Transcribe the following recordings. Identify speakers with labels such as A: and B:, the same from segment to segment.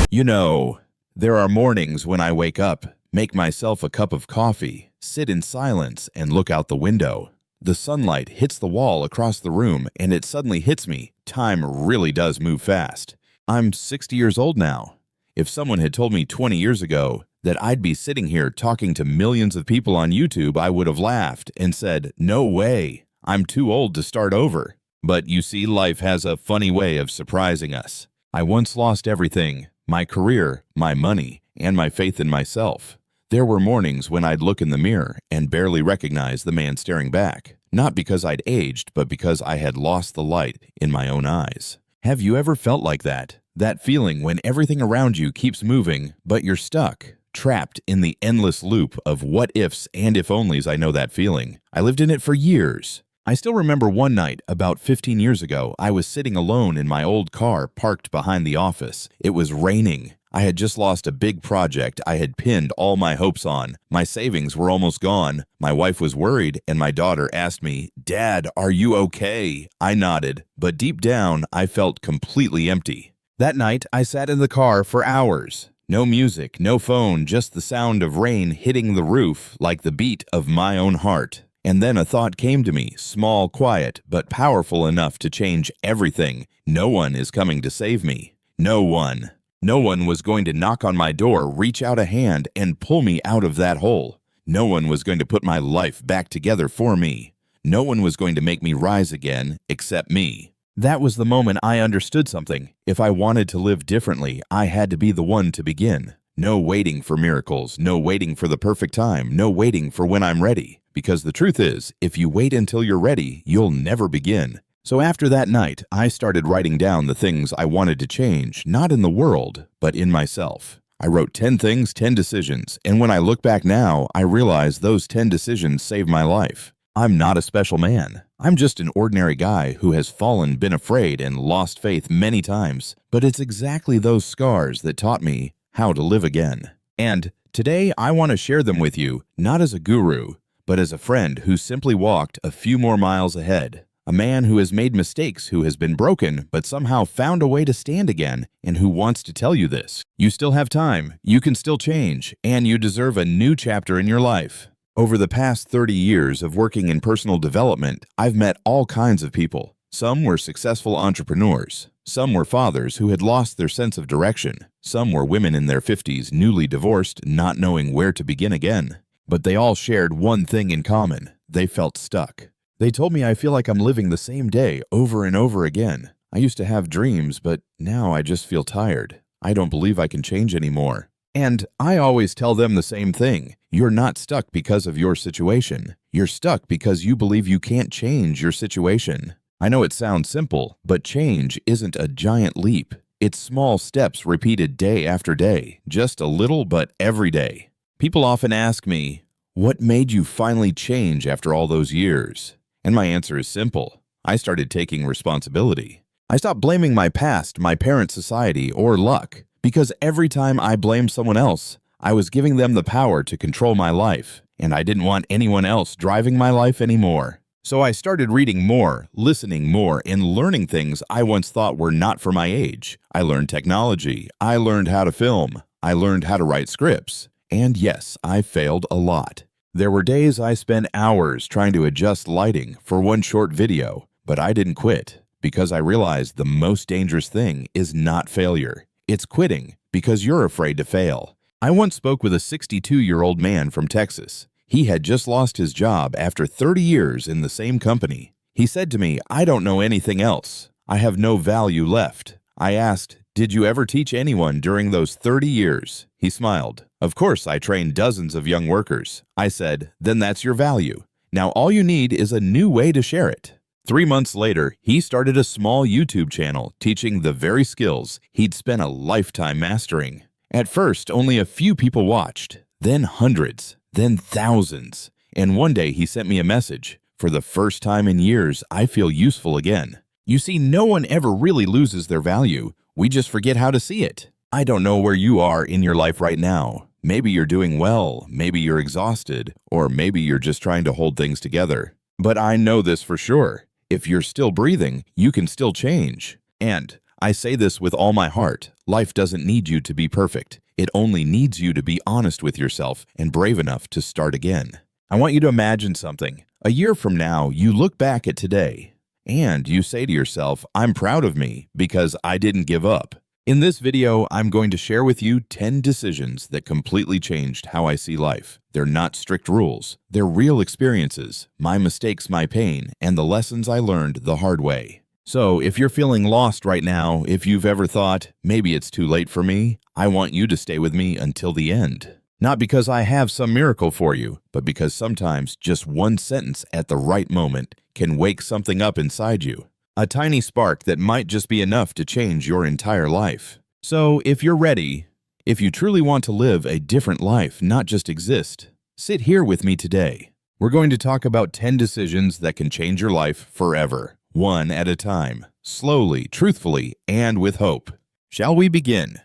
A: You know, there are mornings when I wake up, make myself a cup of coffee, sit in silence, and look out the window. The sunlight hits the wall across the room, and it suddenly hits me. Time really does move fast. I'm 60 years old now. If someone had told me 20 years ago that I'd be sitting here talking to millions of people on YouTube, I would have laughed and said, "No way, I'm too old to start over." But you see, life has a funny way of surprising us. I once lost everything: my career, my money, and my faith in myself. There were mornings when I'd look in the mirror and barely recognize the man staring back, not because I'd aged, but because I had lost the light in my own eyes. Have you ever felt like that? That feeling when everything around you keeps moving, but you're stuck, trapped in the endless loop of what ifs and if onlys. I know that feeling. I lived in it for years. I still remember one night, about 15 years ago, I was sitting alone in my old car parked behind the office. It was raining. I had just lost a big project I had pinned all my hopes on. My savings were almost gone. My wife was worried, and my daughter asked me, "Dad, are you okay?" I nodded, but deep down, I felt completely empty. That night, I sat in the car for hours. No music, no phone, just the sound of rain hitting the roof like the beat of my own heart. And then a thought came to me, small, quiet, but powerful enough to change everything. No one is coming to save me. No one. No one was going to knock on my door, reach out a hand, and pull me out of that hole. No one was going to put my life back together for me. No one was going to make me rise again, except me. That was the moment I understood something. If I wanted to live differently, I had to be the one to begin. No waiting for miracles, no waiting for the perfect time, no waiting for when I'm ready. Because the truth is, if you wait until you're ready, you'll never begin. So after that night, I started writing down the things I wanted to change, not in the world, but in myself. I wrote 10 things, 10 decisions, and when I look back now, I realize those 10 decisions saved my life. I'm not a special man. I'm just an ordinary guy who has fallen, been afraid, and lost faith many times. But it's exactly those scars that taught me how to live again. And today, I want to share them with you, not as a guru, but as a friend who simply walked a few more miles ahead. A man who has made mistakes, who has been broken, but somehow found a way to stand again, and who wants to tell you this. You still have time, you can still change, and you deserve a new chapter in your life. Over the past 30 years of working in personal development, I've met all kinds of people. Some were successful entrepreneurs. Some were fathers who had lost their sense of direction. Some were women in their 50s, newly divorced, not knowing where to begin again. But they all shared one thing in common. They felt stuck. They told me, "I feel like I'm living the same day over and over again. I used to have dreams, but now I just feel tired. I don't believe I can change anymore." And I always tell them the same thing. You're not stuck because of your situation. You're stuck because you believe you can't change your situation. I know it sounds simple, but change isn't a giant leap. It's small steps repeated day after day, just a little, but every day. People often ask me, "What made you finally change after all those years?" And my answer is simple. I started taking responsibility. I stopped blaming my past, my parents' society, or luck, because every time I blamed someone else, I was giving them the power to control my life, and I didn't want anyone else driving my life anymore. So I started reading more, listening more, and learning things I once thought were not for my age. I learned technology. I learned how to film. I learned how to write scripts. And yes, I failed a lot. There were days I spent hours trying to adjust lighting for one short video, but I didn't quit because I realized the most dangerous thing is not failure. It's quitting because you're afraid to fail. I once spoke with a 62-year-old man from Texas. He had just lost his job after 30 years in the same company. He said to me, "I don't know anything else. I have no value left." I asked, "Did you ever teach anyone during those 30 years?" He smiled. "Of course, I trained dozens of young workers." I said, "Then that's your value. Now all you need is a new way to share it." 3 months later, he started a small YouTube channel teaching the very skills he'd spent a lifetime mastering. At first, only a few people watched, then hundreds, then thousands. And one day he sent me a message. "For the first time in years, I feel useful again." You see, no one ever really loses their value. We just forget how to see it. I don't know where you are in your life right now. Maybe you're doing well, maybe you're exhausted, or maybe you're just trying to hold things together. But I know this for sure. If you're still breathing, you can still change. And I say this with all my heart. Life doesn't need you to be perfect. It only needs you to be honest with yourself and brave enough to start again. I want you to imagine something. A year from now, you look back at today and you say to yourself, I'm proud of me because I didn't give up. In this video, I'm going to share with you 10 decisions that completely changed how I see life. They're not strict rules. They're real experiences, my mistakes, my pain, and the lessons I learned the hard way. So if you're feeling lost right now, if you've ever thought, maybe it's too late for me, I want you to stay with me until the end. Not because I have some miracle for you, but because sometimes just one sentence at the right moment can wake something up inside you. A tiny spark that might just be enough to change your entire life. So if you're ready, if you truly want to live a different life, not just exist, sit here with me today. We're going to talk about 10 decisions that can change your life forever, one at a time, slowly, truthfully, and with hope. Shall we begin?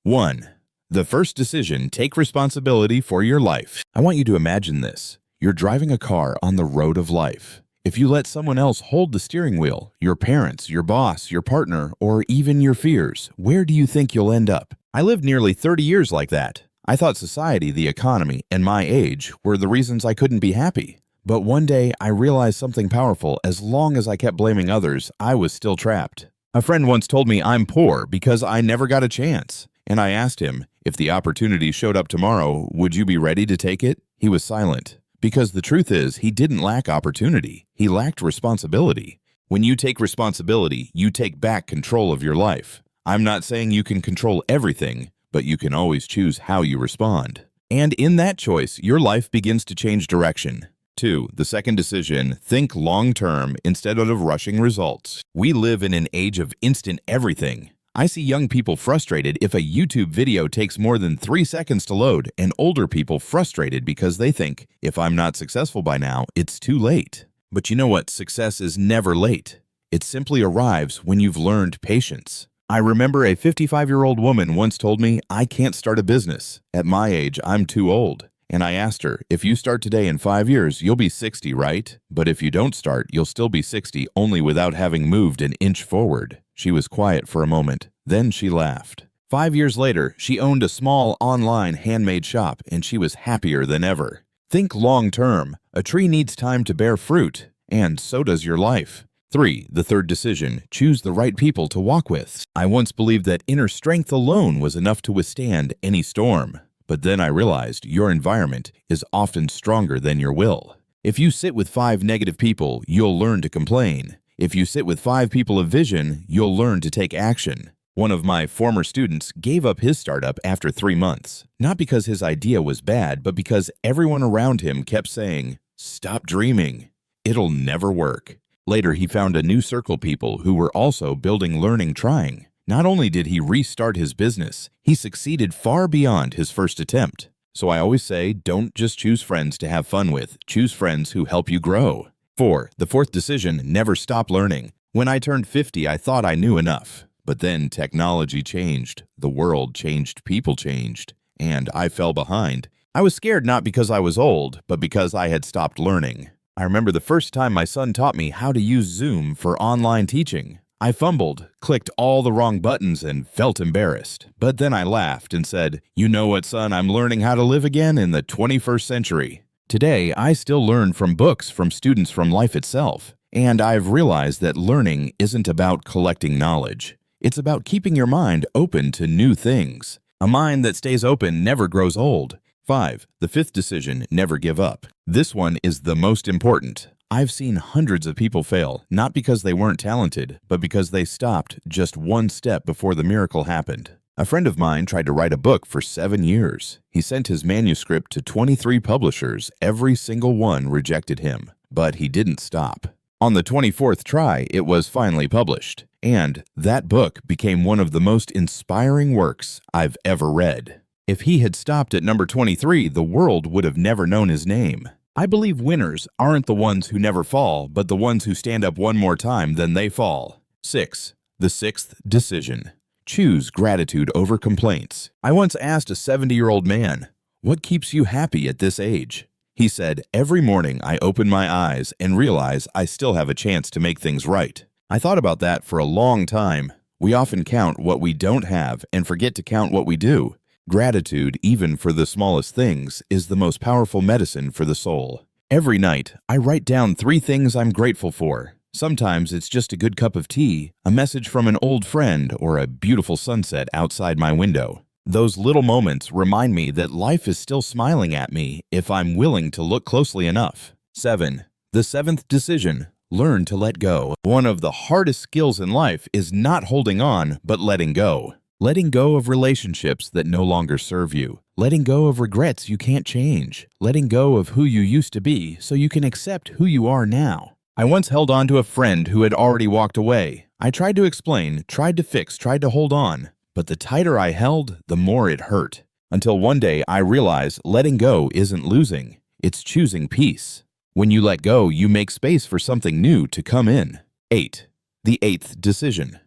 A: 1. The first decision, take responsibility for your life. I want you to imagine this. You're driving a car on the road of life. If you let someone else hold the steering wheel, your parents, your boss, your partner, or even your fears, where do you think you'll end up? I lived nearly 30 years like that. I thought society, the economy, and my age were the reasons I couldn't be happy. But one day, I realized something powerful. As long as I kept blaming others, I was still trapped. A friend once told me I'm poor because I never got a chance. And I asked him, if the opportunity showed up tomorrow, would you be ready to take it? He was silent. Because the truth is, he didn't lack opportunity. He lacked responsibility. When you take responsibility, you take back control of your life. I'm not saying you can control everything, but you can always choose how you respond. And in that choice, your life begins to change direction. 2. The second decision, think long-term instead of rushing results. We live in an age of instant everything. I see young people frustrated if a YouTube video takes more than 3 seconds to load, and older people frustrated because they think, if I'm not successful by now, it's too late. But you know what? Success is never late. It simply arrives when you've learned patience. I remember a 55-year-old woman once told me, I can't start a business. At my age, I'm too old. And I asked her, if you start today in 5 years, you'll be 60, right? But if you don't start, you'll still be 60, only without having moved an inch forward. She was quiet for a moment. Then she laughed. 5 years later, she owned a small online handmade shop, and she was happier than ever. Think long term. A tree needs time to bear fruit, and so does your life. 3. The third decision, choose the right people to walk with. I once believed that inner strength alone was enough to withstand any storm. But then I realized your environment is often stronger than your will. If you sit with 5 negative people, you'll learn to complain. If you sit with 5 people of vision, you'll learn to take action. One of my former students gave up his startup after 3 months, not because his idea was bad, but because everyone around him kept saying, stop dreaming. It'll never work. Later, he found a new circle of people who were also building, learning, trying. Not only did he restart his business, he succeeded far beyond his first attempt. So I always say, don't just choose friends to have fun with, choose friends who help you grow. 4. The fourth decision, never stop learning. When I turned 50, I thought I knew enough. But then technology changed, the world changed, people changed, and I fell behind. I was scared not because I was old, but because I had stopped learning. I remember the first time my son taught me how to use Zoom for online teaching. I fumbled, clicked all the wrong buttons, and felt embarrassed. But then I laughed and said, you know what, son, I'm learning how to live again in the 21st century. Today, I still learn from books, from students, from life itself. And I've realized that learning isn't about collecting knowledge. It's about keeping your mind open to new things. A mind that stays open never grows old. 5. The fifth decision, never give up. This one is the most important. I've seen hundreds of people fail, not because they weren't talented, but because they stopped just one step before the miracle happened. A friend of mine tried to write a book for 7 years. He sent his manuscript to 23 publishers. Every single one rejected him, but he didn't stop. On the 24th try, it was finally published. And that book became one of the most inspiring works I've ever read. If he had stopped at number 23, the world would have never known his name. I believe winners aren't the ones who never fall, but the ones who stand up one more time than they fall. 6. The sixth decision. Choose gratitude over complaints. I once asked a 70-year-old man, what keeps you happy at this age? He said, every morning I open my eyes and realize I still have a chance to make things right. I thought about that for a long time. We often count what we don't have and forget to count what we do. Gratitude, even for the smallest things, is the most powerful medicine for the soul. Every night, I write down 3 things I'm grateful for. Sometimes it's just a good cup of tea, a message from an old friend, or a beautiful sunset outside my window. Those little moments remind me that life is still smiling at me if I'm willing to look closely enough. 7. The 7th decision. Learn to let go. One of the hardest skills in life is not holding on, but letting go. Letting go of relationships that no longer serve you. Letting go of regrets you can't change. Letting go of who you used to be so you can accept who you are now. I once held on to a friend who had already walked away. I tried to explain, tried to fix, tried to hold on. But the tighter I held, the more it hurt. Until one day I realized letting go isn't losing. It's choosing peace. When you let go, you make space for something new to come in. 8. The 8th decision.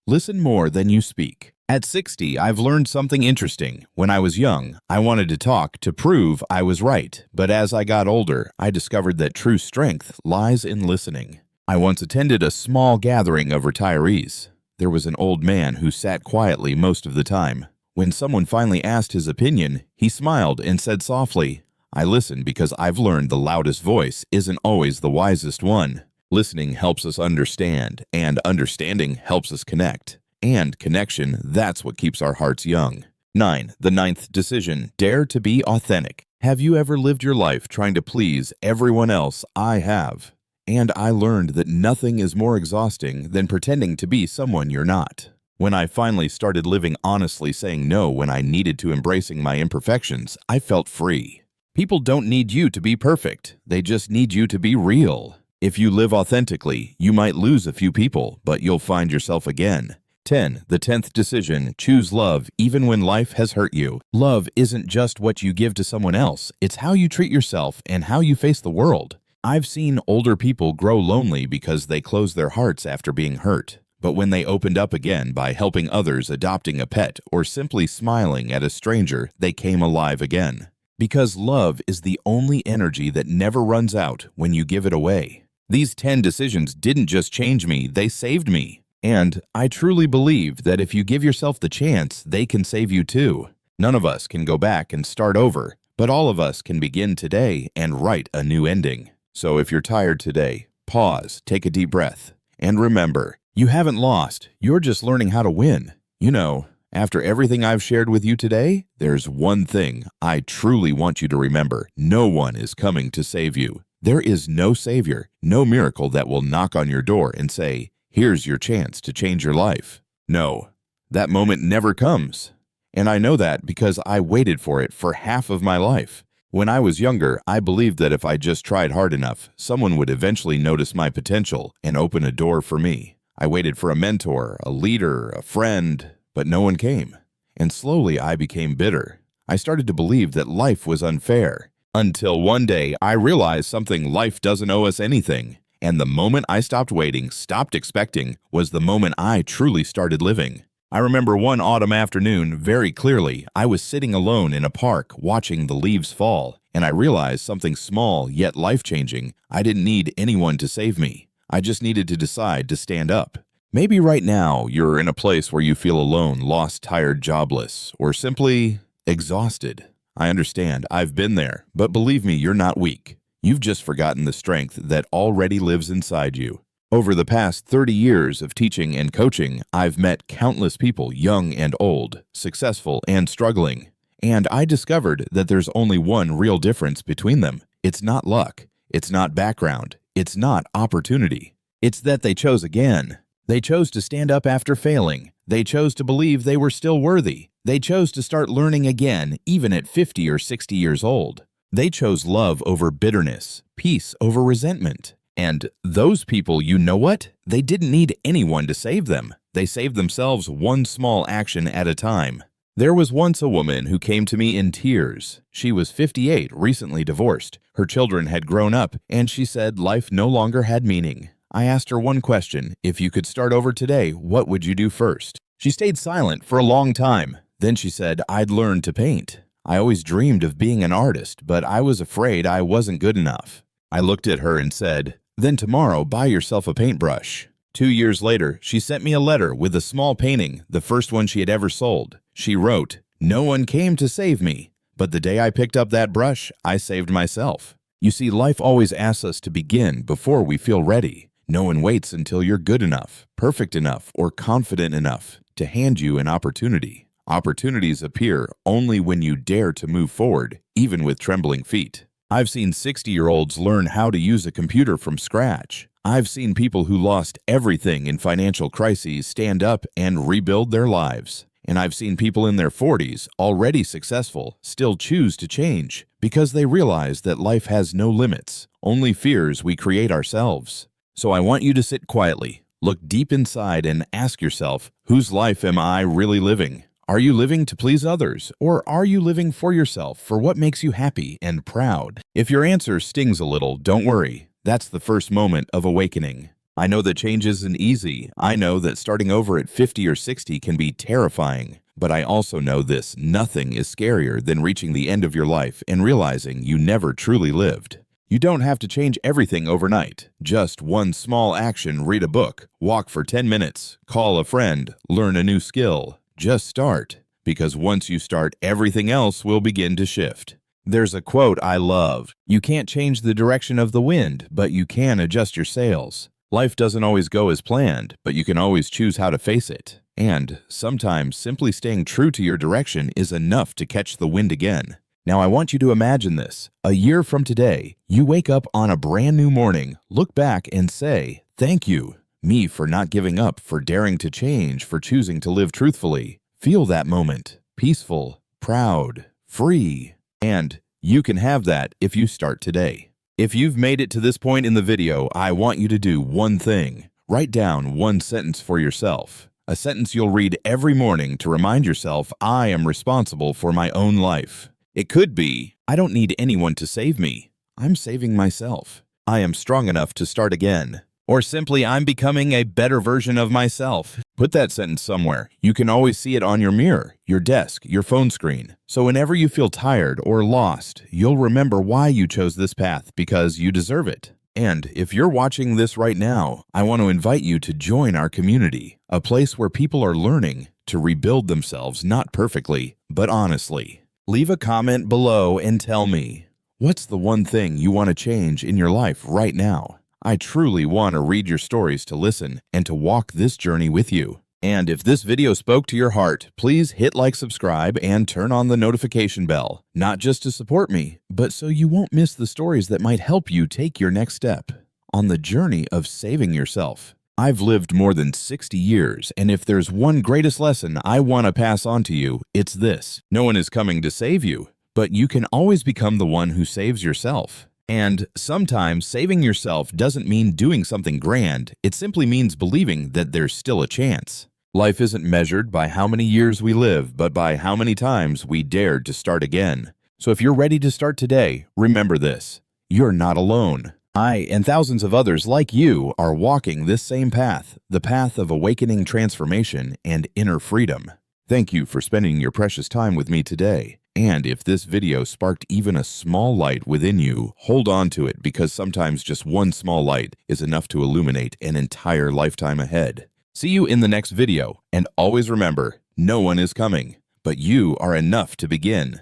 A: Listen more than you speak. At 60, I've learned something interesting. When I was young, I wanted to talk to prove I was right. But as I got older, I discovered that true strength lies in listening. I once attended a small gathering of retirees. There was an old man who sat quietly most of the time. When someone finally asked his opinion, he smiled and said softly, "I listen because I've learned the loudest voice isn't always the wisest one." Listening helps us understand, and understanding helps us connect. And connection, that's what keeps our hearts young. 9. The 9th decision. Dare to be authentic. Have you ever lived your life trying to please everyone else? I have. And I learned that nothing is more exhausting than pretending to be someone you're not. When I finally started living honestly, saying no when I needed to, embracing my imperfections, I felt free. People don't need you to be perfect. They just need you to be real. If you live authentically, you might lose a few people, but you'll find yourself again. 10. The 10th decision. Choose love even when life has hurt you. Love isn't just what you give to someone else. It's how you treat yourself and how you face the world. I've seen older people grow lonely because they closed their hearts after being hurt. But when they opened up again by helping others, adopting a pet, or simply smiling at a stranger, they came alive again. Because love is the only energy that never runs out when you give it away. These 10 decisions didn't just change me, they saved me. And I truly believe that if you give yourself the chance, they can save you too. None of us can go back and start over, but all of us can begin today and write a new ending. So if you're tired today, pause, take a deep breath, and remember, you haven't lost, you're just learning how to win. You know, after everything I've shared with you today, there's one thing I truly want you to remember. No one is coming to save you. There is no savior, no miracle that will knock on your door and say, "Here's your chance to change your life." No, that moment never comes. And I know that because I waited for it for half of my life. When I was younger, I believed that if I just tried hard enough, someone would eventually notice my potential and open a door for me. I waited for a mentor, a leader, a friend, but no one came. And slowly I became bitter. I started to believe that life was unfair. Until one day, I realized something: life doesn't owe us anything. And the moment I stopped waiting, stopped expecting, was the moment I truly started living. I remember one autumn afternoon very clearly. I was sitting alone in a park watching the leaves fall, and I realized something small yet life-changing. I didn't need anyone to save me. I just needed to decide to stand up. Maybe right now you're in a place where you feel alone, lost, tired, jobless, or simply exhausted. I understand. I've been there. But believe me, you're not weak. You've just forgotten the strength that already lives inside you. Over the past 30 years of teaching and coaching, I've met countless people, young and old, successful and struggling. And I discovered that there's only one real difference between them. It's not luck. It's not background. It's not opportunity. It's that they chose again. They chose to stand up after failing. They chose to believe they were still worthy. They chose to start learning again, even at 50 or 60 years old. They chose love over bitterness, peace over resentment. And those people, you know what? They didn't need anyone to save them. They saved themselves one small action at a time. There was once a woman who came to me in tears. She was 58, recently divorced. Her children had grown up, and she said life no longer had meaning. I asked her one question: if you could start over today, what would you do first? She stayed silent for a long time. Then she said, "I'd learn to paint. I always dreamed of being an artist, but I was afraid I wasn't good enough." I looked at her and said, "Then tomorrow buy yourself a paintbrush." 2 years later, she sent me a letter with a small painting, the first one she had ever sold. She wrote, "No one came to save me, but the day I picked up that brush, I saved myself." You see, life always asks us to begin before we feel ready. No one waits until you're good enough, perfect enough, or confident enough to hand you an opportunity. Opportunities appear only when you dare to move forward, even with trembling feet. I've seen 60-year-olds learn how to use a computer from scratch. I've seen people who lost everything in financial crises stand up and rebuild their lives. And I've seen people in their 40s, already successful, still choose to change because they realize that life has no limits, only fears we create ourselves. So I want you to sit quietly, look deep inside, and ask yourself, whose life am I really living? Are you living to please others, or are you living for yourself, for what makes you happy and proud? If your answer stings a little, don't worry. That's the first moment of awakening. I know that change isn't easy. I know that starting over at 50 or 60 can be terrifying. But I also know this: nothing is scarier than reaching the end of your life and realizing you never truly lived. You don't have to change everything overnight. Just one small action: read a book, walk for 10 minutes, call a friend, learn a new skill. Just start, because once you start, everything else will begin to shift. There's a quote I love: "You can't change the direction of the wind, but you can adjust your sails." Life doesn't always go as planned, but you can always choose how to face it. And sometimes simply staying true to your direction is enough to catch the wind again. Now I want you to imagine this. A year from today, you wake up on a brand new morning, look back and say, "Thank you, me, for not giving up, for daring to change, for choosing to live truthfully." Feel that moment. Peaceful, proud, free. And you can have that if you start today. If you've made it to this point in the video, I want you to do one thing. Write down one sentence for yourself. A sentence you'll read every morning to remind yourself, I am responsible for my own life. It could be, I don't need anyone to save me. I'm saving myself. I am strong enough to start again. Or simply, I'm becoming a better version of myself. Put that sentence somewhere. You can always see it on your mirror, your desk, your phone screen. So whenever you feel tired or lost, you'll remember why you chose this path, because you deserve it. And if you're watching this right now, I want to invite you to join our community, a place where people are learning to rebuild themselves, not perfectly, but honestly. Leave a comment below and tell me, what's the one thing you want to change in your life right now? I truly want to read your stories, to listen, and to walk this journey with you. And if this video spoke to your heart, please hit like, subscribe, and turn on the notification bell, not just to support me, but so you won't miss the stories that might help you take your next step on the journey of saving yourself. I've lived more than 60 years, and if there's one greatest lesson I want to pass on to you, it's this: no one is coming to save you, but you can always become the one who saves yourself. And sometimes saving yourself doesn't mean doing something grand. It simply means believing that there's still a chance. Life isn't measured by how many years we live, but by how many times we dared to start again. So if you're ready to start today, remember this: you're not alone. I and thousands of others like you are walking this same path, the path of awakening, transformation, and inner freedom. Thank you for spending your precious time with me today. And if this video sparked even a small light within you, hold on to it, because sometimes just one small light is enough to illuminate an entire lifetime ahead. See you in the next video, and always remember, no one is coming, but you are enough to begin.